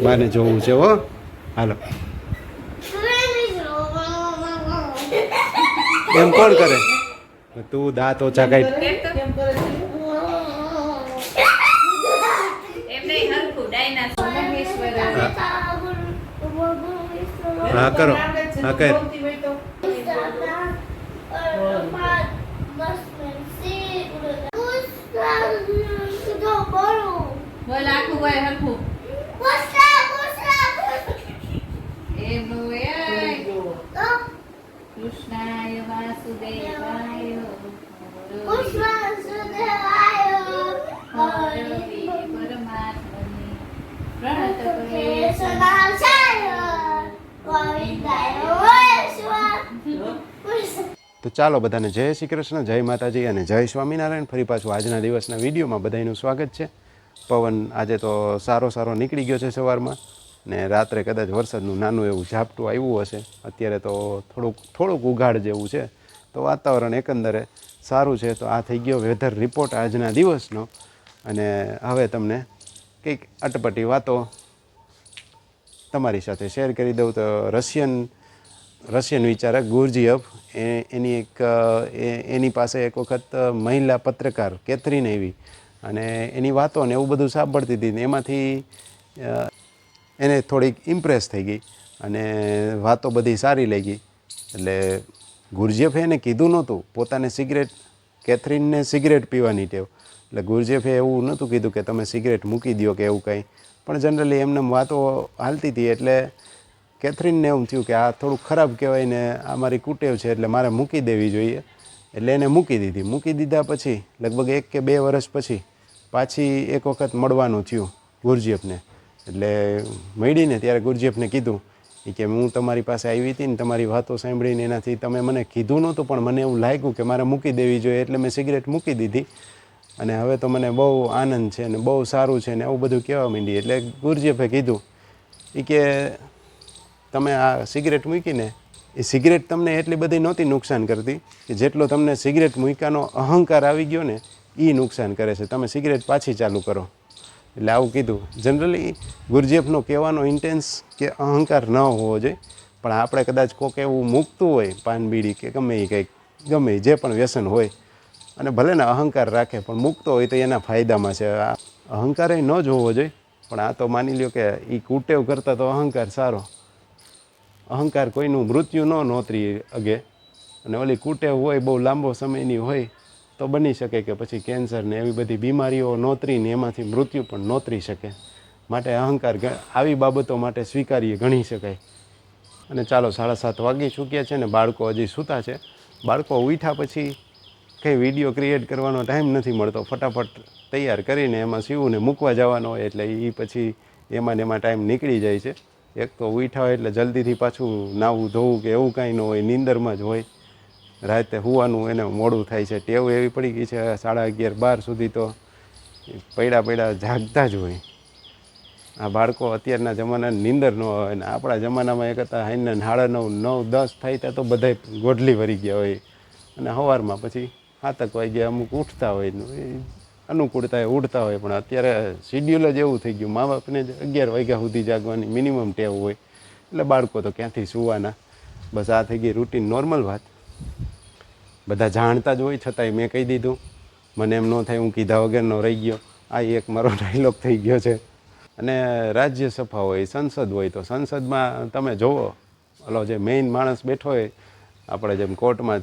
બાને જોવું છે હો. હાલો એમ કોણ કરે? તું દાંત ઓછા કાઢ. હા કરો. હા કર. બોલ આખું હોય હરખું એમનું એ કૃષ્ણાય વાસુદેવાય પરમાત્મને પ્રણત તો ચાલો બધાને જય શ્રી કૃષ્ણ, જય માતાજી અને જય સ્વામિનારાયણ. ફરી પાછું આજના દિવસના વિડીયોમાં બધાનું સ્વાગત છે. પવન આજે તો સારો નીકળી ગયો છે સવારમાં, ને રાત્રે કદાચ વરસાદનું નાનું એવું ઝાપટું આવ્યું હશે. અત્યારે તો થોડુંક ઉઘાડ જેવું છે, તો વાતાવરણ એકંદરે સારું છે. તો આ થઈ ગયો વેધર રિપોર્ટ આજના દિવસનો. અને હવે તમને કંઈક અટપટી વાતો તમારી સાથે શેર કરી દઉં. તો રશિયન વિચારક ગુરજીએફ એની પાસે એક વખત મહિલા પત્રકાર કેથરીન એવી, અને એની વાતો ને એવું બધું સાંભળતી હતી. ને એમાંથી એને થોડીક ઇમ્પ્રેસ થઈ ગઈ અને વાતો બધી સારી લાગી. એટલે ગુરજીએફે એને કીધું નહોતું પોતાને કેથરીનને સિગરેટ પીવાની ટેવ. એટલે ગુરજીએફે એવું નહોતું કીધું કે તમે સિગરેટ મૂકી દો કે એવું કંઈ, પણ જનરલી એમને વાતો હાલતી હતી. એટલે કેથરીનને એવું થયું કે આ થોડુંક ખરાબ કહેવાય ને આ મારી કુટેવ છે, એટલે મારે મૂકી દેવી જોઈએ. એટલે એને મૂકી દીધી. મૂકી દીધા પછી લગભગ 1 કે 2 વર્ષ પછી પાછી એક વખત મળવાનું થયું ગુરજીએફને. એટલે મળીને ત્યારે ગુરજીએફને કીધું કે હું તમારી પાસે આવી હતી ને તમારી વાતો સાંભળીને એનાથી તમે મને કીધું નહોતું, પણ મને એવું લાગ્યું કે મારે મૂકી દેવી જોઈએ, એટલે મેં સિગરેટ મૂકી દીધી. અને હવે તો મને બહુ આનંદ છે ને બહુ સારું છે ને એવું બધું કહેવા માંડી. એટલે ગુરજીએફે કીધું કે તમે આ સિગરેટ મૂકીને એ સિગરેટ તમને એટલી બધી નહોતી નુકસાન કરતી કે જેટલો તમને સિગરેટ મૂક્યાનો અહંકાર આવી ગયો ને એ નુકસાન કરે છે. તમે સિગરેટ પાછી ચાલુ કરો. એટલે આવું કીધું. જનરલી ગુરજીએફનો કહેવાનો ઇન્ટેન્સ કે અહંકાર ન હોવો જોઈએ, પણ આપણે કદાચ કોઈક એવું મૂકતું હોય પાન બીડી કે ગમે એ કંઈક ગમે જે પણ વ્યસન હોય, અને ભલે ને અહંકાર રાખે પણ મૂકતો હોય તો એના ફાયદામાં છે. આ અહંકાર એ ન જ હોવો જોઈએ, પણ આ તો માની લ્યો કે એ કુટેવ કરતાં તો અહંકાર સારો. અહંકાર કોઈનું મૃત્યુ ન નોતરી અગે, અને ઓલી કુટેવ હોય બહુ લાંબો સમયની હોય તો બની શકે કે પછી કેન્સર ને એવી બધી બીમારીઓ નોતરીને એમાંથી મૃત્યુ પણ નોતરી શકે. માટે અહંકાર આવી બાબતો માટે સ્વીકાર્ય ગણી શકાય. અને ચાલો 7:30 વાગી ચૂક્યા છે ને બાળકો હજી સૂતા છે. બાળકો ઉઠ્યા પછી કંઈ વિડીયો ક્રિએટ કરવાનો ટાઈમ નથી મળતો. ફટાફટ તૈયાર કરીને એમાં શિવને મૂકવા જવાનો હોય એટલે એ પછી એમાં ને એમાં ટાઈમ નીકળી જાય છે. એક તો ઉઠ્યા હોય એટલે જલ્દીથી પાછું નાવું ધોવું કે એવું કાંઈ ન હોય, નીંદરમાં જ હોય. રાતે સૂવાનું એને મોડું થાય છે. ટેવ એવી પડી ગઈ છે 11:30-12 સુધી તો પડ્યા જાગતા જ હોય. આ બાળકો અત્યારના જમાનાની નીંદર ન હોય, અને આપણા જમાનામાં એક હતા 9:30, 9-10 થાય ત્યાં તો બધા ગોઢલી ભરી ગયા હોય, અને સવારમાં પછી 7 વાગ્યા અમુક ઉઠતા હોય, અનુકૂળતા ઉઠતા હોય. પણ અત્યારે શિડ્યુલ જ એવું થઈ ગયું, મા બાપને જ 11 વાગ્યા સુધી જાગવાની મિનિમમ ટેવ હોય, એટલે બાળકો તો ક્યાંથી સૂવાના. બસ આ થઈ ગઈ રૂટીન નોર્મલ વાત. બધા જાણતા જ હોય છતાંય મેં કહી દીધું. મને એમ ન થાય હું કીધા વગરનો રહી ગયો. આ એક મારો ડાયલોગ થઈ ગયો છે. અને રાજ્યસભા હોય, સંસદ હોય, તો સંસદમાં તમે જુઓ ઓલો જે મેઇન માણસ બેઠો હોય, આપણે જેમ કોર્ટમાં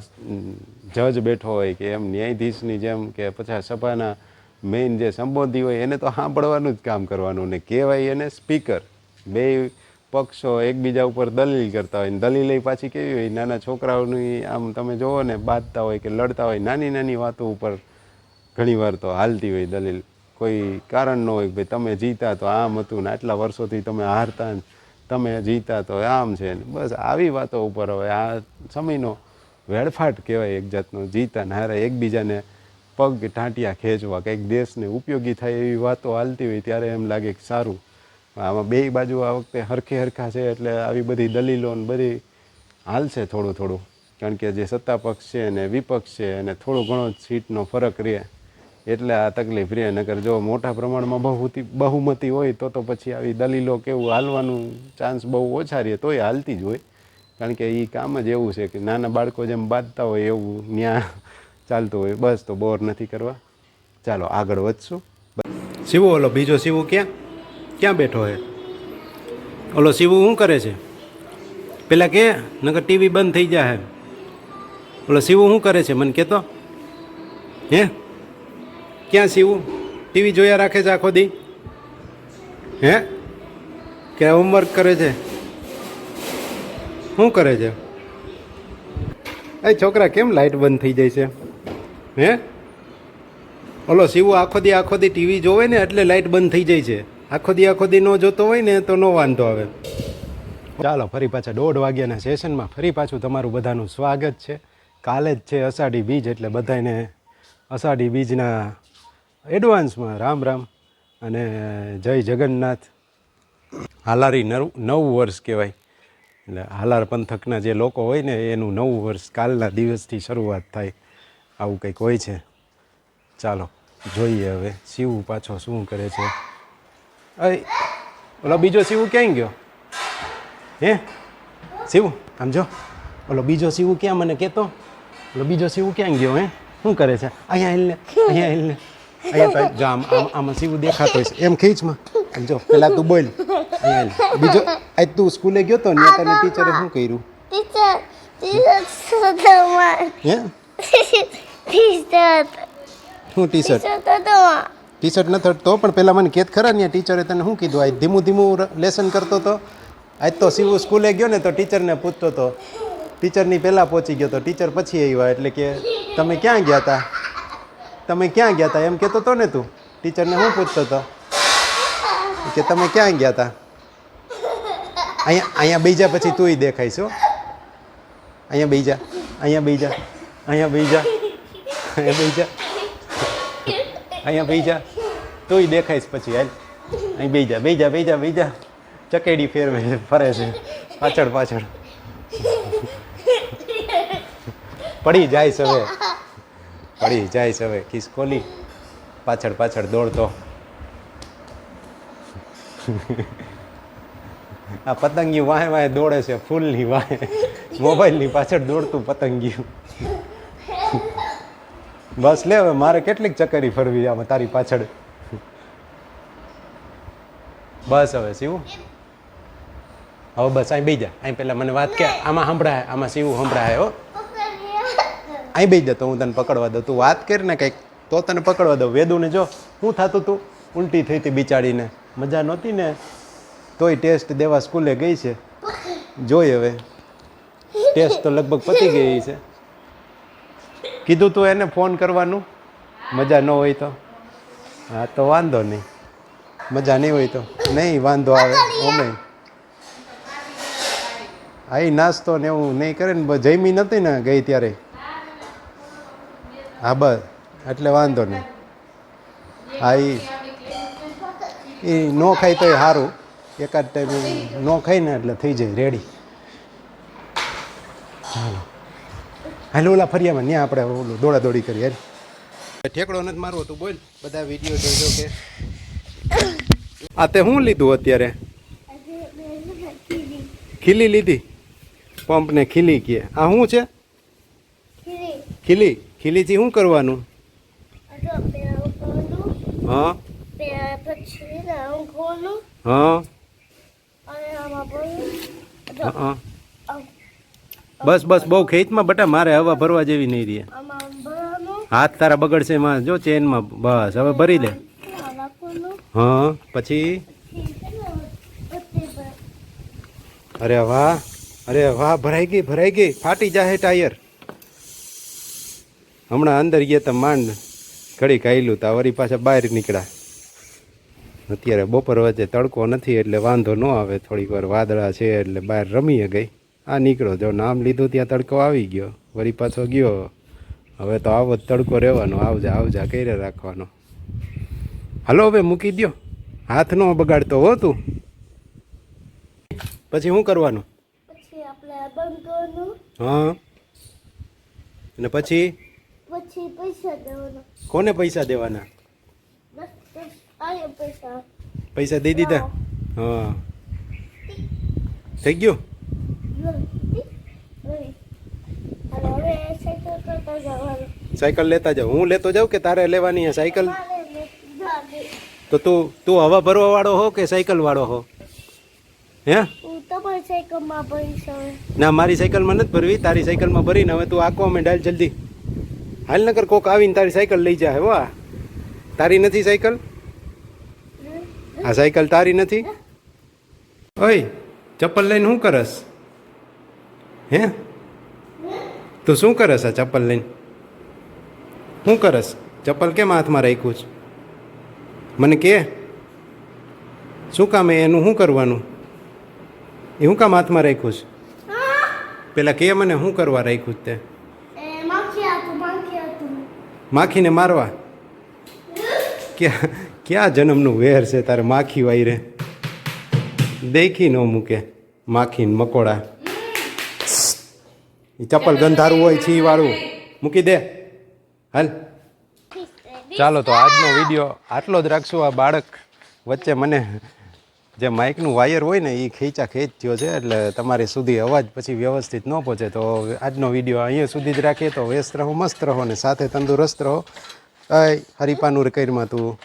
જજ બેઠો હોય કે એમ ન્યાયાધીશની જેમ કે પછી સભાના મેઇન જે સંબોધી હોય એને તો સાંભળવાનું જ કામ કરવાનું, ને કહેવાય એને સ્પીકર. બે પક્ષો એકબીજા ઉપર દલીલ કરતા હોય, ને દલીલ પાછી કેવી હોય, નાના છોકરાઓની આમ તમે જુઓ ને બાંધતા હોય કે લડતા હોય, નાની વાતો ઉપર ઘણીવાર તો હાલતી હોય દલીલ. કોઈ કારણ ન હોય કે ભાઈ તમે જીતા તો આમ હતું ને આટલા વર્ષોથી તમે હારતા ને તમે જીતા તો આમ છે ને, બસ આવી વાતો ઉપર. હવે આ સમયનો વેડફાટ કહેવાય એક જાતનો. જીતા ને હારે એકબીજાને પગ ટાંટિયા ખેંચવા, કંઈક દેશને ઉપયોગી થાય એવી વાતો હાલતી હોય ત્યારે એમ લાગે કે સારું. આમાં બે બાજુ આ વખતે હરખા છે એટલે આવી બધી દલીલો ને બધી હાલશે થોડું. કારણ કે જે સત્તા પક્ષ છે અને વિપક્ષ છે અને થોડો ઘણો સીટનો ફરક રહે એટલે આ તકલીફ રહે. નકર જો મોટા પ્રમાણમાં બહુમતી હોય તો પછી આવી દલીલો કેવું હાલવાનું ચાન્સ બહુ ઓછા રહે, તોય હાલતી જ હોય. કારણ કે એ કામ જ એવું છે કે નાના બાળકો જેમ બાંધતા હોય એવું ન્યા ચાલતું હોય. બસ તો બોર નથી કરવા, ચાલો આગળ વધશું. શિવો ઓલો બીજો શિવો ક્યાં બેઠો હે? ઓલો શિવો શું કરે છે પેલા કે? નકર ટીવી બંધ થઈ જાય. ઓલો શિવો શું કરે છે મને કહેતો? હે ક્યાં શિવું ટીવી જોયા રાખે છે આખો દી? હે કે હોમવર્ક કરે છે? શું કરે છે? એ છોકરા કેમ લાઇટ બંધ થઈ જાય છે? હે ઓલો શિવો આખો દી ટીવી જોવે ને એટલે લાઇટ બંધ થઈ જાય છે. આખો દી ન જોતો હોય ને તો નો વાંધો આવે. ચાલો ફરી પાછા 1:30 વાગ્યાના સેશનમાં ફરી પાછું તમારું બધાનું સ્વાગત છે. કાલે જ છે અષાઢી બીજ, એટલે બધાને અષાઢી બીજના એડવાન્સમાં રામ રામ અને જય જગન્નાથ. હાલારી નવું વર્ષ કહેવાય. એટલે હાલાર પંથકના જે લોકો હોય ને એનું નવું વર્ષ કાલના દિવસથી શરૂઆત થાય, આવું કંઈક હોય છે. ચાલો જોઈએ હવે શિવ પાછો શું કરે છે. ઓલો બીજો શિવ ક્યાંય ગયો? હે શિવ આમ જો, ઓલો બીજો શિવ ક્યાં મને કહેતો? ઓલો બીજો શિવ ક્યાં ગયો? હે શું કરે છે? અહીંયા હિલને અહીંયા જો આમાં શિવ દેખાતો હોય છે. એમ ખીચમાં આમ જો, પેલા તું બોલ. અહીંયા બીજો આજ તું સ્કૂલે ગયો તો ને તને ટીચરે શું કર્યું? શું ટી શર્ટ નથી તો પણ પેલા મને કેત ખરા ને ટીચરે તને શું કીધું? આજ ધીમું લેસન કરતો હતો. આજ તો શિવ સ્કૂલે ગયો ને તો ટીચરને પૂછતો હતો. ટીચરની પહેલાં પહોંચી ગયો તો ટીચર પછી આવ્યા. એટલે કે તમે ક્યાં ગયા હતા એમ કહેતો હતો ને તું? ટીચરને શું પૂછતો હતો કે તમે ક્યાં ગયા હતા? અહીંયા બીજા પછી તુંય દેખાઈશ હો. અહીંયા બીજા તુંય દેખાઈશ પછી. હાલ અહીં બીજા ચકેડી ફરે છે પાછળ. પડી જાય છે હવે ખિસકોલી પાછળ દોડતો. આ પતંગિયું વાહે દોડે છે, ફૂલની વાહે, મોબાઈલની પાછળ દોડતું પતંગિયું. બસ લે હવે, મારે કેટલીક ચકરી ફરવી આમાં તારી પાછળ. બસ હવે શિવ, હવે બસ અહીં બેસી જા. અહીં પેલા મને વાત કે આમાં સંભળાય, આમાં શિવ સંભળાય હો. અહીં બેસી જા તો હું તને પકડવા દઉં. તું વાત કરી ને કંઈક તો તને પકડવા દઉં. વેદુને જો શું થતું તું, ઉલટી થઈ હતી બિચારીને, મજા નહોતી ને, તોય ટેસ્ટ દેવા સ્કૂલે ગઈ છે. જોઈ હવે ટેસ્ટ તો લગભગ પતી ગઈ છે. કીધું તું એને ફોન કરવાનું, મજા ન હોય તો. હા તો વાંધો નહીં, મજા નહીં હોય તો નહીં વાંધો આવે. ઓમે આઈ નાસ્તો ને એવું નહીં કરે ને, જમી નથી ને ગઈ ત્યારે. હા બસ એટલે વાંધો નહીં. હા એ ન ખાય તોય સારું, એકાદ ટાઈમ ન ખાય ને એટલે થઈ જાય રેડી. ચાલો ઓલા ફરિયામાં ત્યાં આપણે ઓલું દોડાદોડી કરીએ. ઠેકડો નથી મારવો, તું બોલ. બધા વિડીયો જોજો કે આ તે શું લીધું અત્યારે? ખીલી લીધી? પંપને ખીલી કહે. આ શું છે? ખીલીથી શું કરવાનું? હા હા બસ બહુ ખેતમાં બટા, મારે હવા ભરવા જેવી નહીં રહે. હાથ તારા બગડશે એમાં, જો ચેનમાં. બસ હવે ભરી દે. હા પછી? અરે વાહ ભરાઈ ગઈ. ફાટી જાહે ટાયર. હમણાં અંદર ગયા તો માંડ ઘડી કાયલું તા વળી પાછા બહાર નીકળ્યા. અત્યારે બપોર વચ્ચે તડકો નથી એટલે વાંધો ન આવે. થોડીક વાર વાદળા છે એટલે બહાર રમીએ ગઈ. આ નીકળો, જો નામ લીધું ત્યાં તડકો આવી ગયો, વળી પાછો ગયો. હવે તો આવો જ તડકો રહેવાનો. આવજા કર્યા રાખવાનો. હાલો હવે મૂકી દો, હાથ ન બગાડતો હો તું. પછી શું કરવાનું? હા અને પછી પછી પૈસા દેવાના કોને પૈસા દેવાના? 10 આયા પૈસા પૈસા દઈ દીધા? હા, થઈ ગયું. હવે સાયકલ કરતા જવાનું સાયકલ લેતા જાવ. હું લેતો જાઉં કે તારે લેવાની છે સાયકલ? મારે જાગે તો તું હવા ભરવા વાળો હો કે સાયકલ વાળો હો? હે? હું તમારી સાયકલમાં પૈસા ના, મારી સાયકલમાં નથી ભરવી, તારી સાયકલમાં ભરીને હવે તું આંકવા માંડ. હાલ જલ્દી હાલ, નકર કોક આવીને તારી સાયકલ લઈ જાય. વાહ, તારી નથી સાયકલ? આ સાયકલ તારી નથી? ઓય, ચપ્પલ લઈને શું કરસ? હે, તું શું કરસ આ ચપ્પલ લઈને? શું કરસ? ચપ્પલ કેમ હાથમાં રાખ્યું છે? મને કે શું કામ એનું શું કરવાનું? એ શું કામ હાથમાં રાખ્યું છે? પેલા કે મને શું કરવા રાખ્યું છે તે? માખીને મારવા? ક્યાં જન્મનું વેર છે તારે માખી વાયરે? દેખી ન મૂકે માખીને મકોડા. એ ચપ્પલ ગંધારું હોય છી વાળું મૂકી દે. હાલ, ચાલો તો આજનો વિડીયો આટલો જ રાખશું. આ બાળક વચ્ચે મને જે માઇકનું વાયર હોય ને એ ખેંચા ખેંચ થયો છે, એટલે તમારી સુધી અવાજ પછી વ્યવસ્થિત ન પહોંચે. તો આજનો વિડીયો અહીંયા સુધી જ રાખીએ. તો વ્યસ્ત રહો, મસ્ત રહો ને સાથે તંદુરસ્ત રહો. હરીપાનું કઈરમાં તું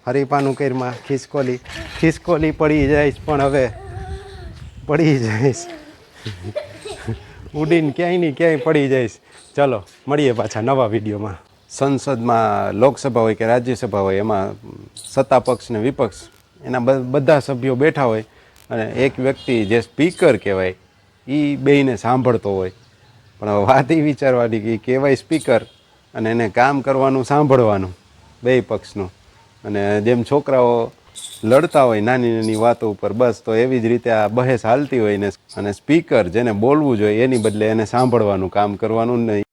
હરીપાનું કઈરમાં ખિસકોલી પડી જઈશ, પણ હવે પડી જઈશ ઉડીને ક્યાંય નહીં ક્યાંય પડી જઈશ. ચલો મળીએ પાછા નવા વિડીયોમાં. સંસદમાં લોકસભા હોય કે રાજ્યસભા હોય, એમાં સત્તા પક્ષ ને વિપક્ષ એના બધા સભ્યો બેઠા હોય અને એક વ્યક્તિ જે સ્પીકર કહેવાય એ બેયને સાંભળતો હોય. પણ હવે વાત એ વિચારવાની કે કહેવાય સ્પીકર અને એને કામ કરવાનું સાંભળવાનું બેય પક્ષનું. અને જેમ છોકરાઓ લડતા હોય નાની નાની વાતો ઉપર, બસ તો એવી જ રીતે આ બહેસ હાલતી હોય ને. અને સ્પીકર જેને બોલવું જોઈએ એની બદલે એને સાંભળવાનું કામ કરવાનું નહીં.